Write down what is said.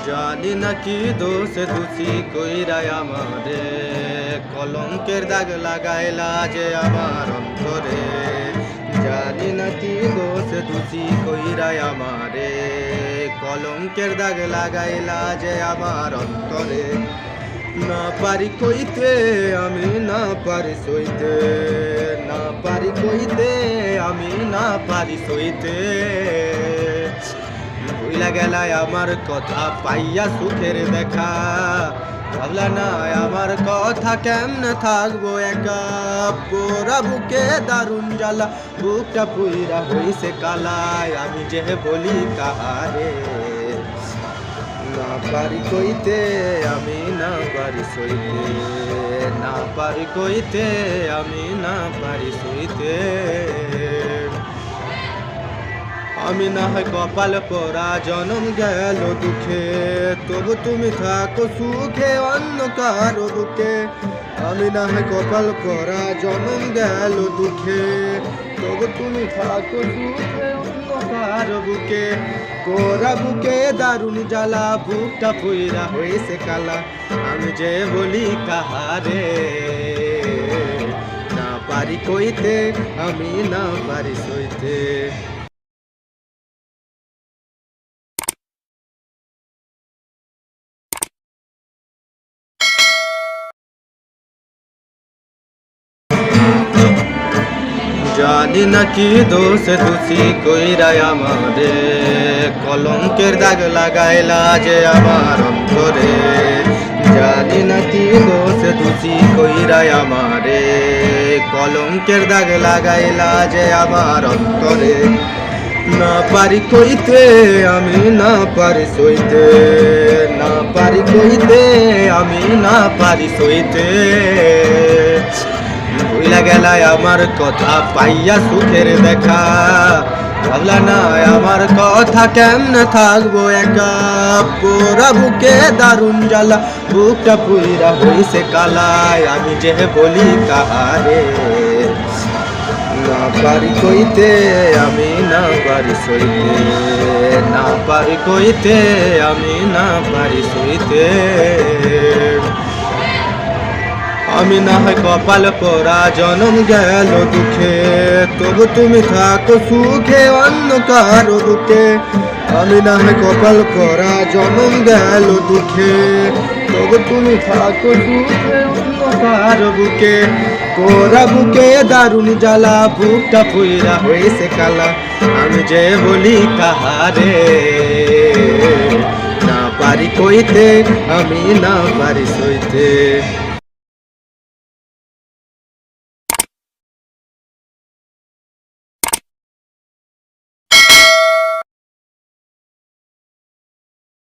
জানি না কি দোষ দোষী কইরা আমারে কলঙ্কের দাগ লাগাইলা যে আমার অন্তরে। জানি না কি দোষ দোষী কইরা আমারে কলঙ্কের দাগ লাগাইলা যে আমার অন্তরে। না পারি কইতে আমি না পারি সইতে, না পারি কইতে আমি না পারি সইতে। ভুইলা গেলায় আমার কথা পাইয়া সুখের দেখা, ভাবলা না আমার কথা কেমনে থাকবো একা। পোড়া বুকে দারুণ জ্বালা, বুকটা পুইরা হইছে কালায়, আমি যে বলি কাহারে। না পারি কইতে আমি না পারি সইতে, না পারি কইতে আমি না পারি সইতে। আমি না হয় কপাল পরা জনম গেল দুঃখে, তবু তুমি থাকো সুখে অন্য কারো বুকে। আমি না হয় কপাল পরা জনম গেল দুঃখে, তবু তুমি থাকো সুখে অন্য কারো বুকে। পোড়া বুকে দারুণ জ্বালা, বুকটা পুইরা হয়েছে কালা, আমি যে বলি কাহারে। না পারি কইতে আমি না পারি সইতে। জানি না কি দোষ দোষী কইরা আমারে কলঙ্কের দাগ লাগাইলা যে আমার অন্তরে। জানি না কি দোষ দোষী কইরা আমারে কলঙ্কের দাগ লাগাইলা যে আমার অন্তরে। না পারি কইতে আমি না পারি সইতে, না পারি কইতে আমি না পারি সইতে। ভুইলা গেলায় আমার কথা পাইয়া সুখের দেখা, ভাবলা না আমার কথা কেমনে থাকবো একা। পোড়া বুকে দারুণ জ্বালা, বুকটা পুইরা হইছে কালায়, আমি যে বলি কাহারে। না পারি কইতে আমি না পারি সইতে, না পারি কইতে আমি না পারি সইতে। আমি না হয় কপাল পরা জনম গেল দুঃখে, তবু তুমি থাকো সুখে অন্য কারো বুকে। আমি না হয় কপাল পরা জনম গেল দুঃখে, তবু তুমি থাকো সুখে অন্য কারো বুকে। পোড়া বুকে দারুণ জ্বালা, বুকটা পুইরা হয়েছে কালা, আমি যে বলি কাহারে। না পারি কইতে আমি না পারি সইতে।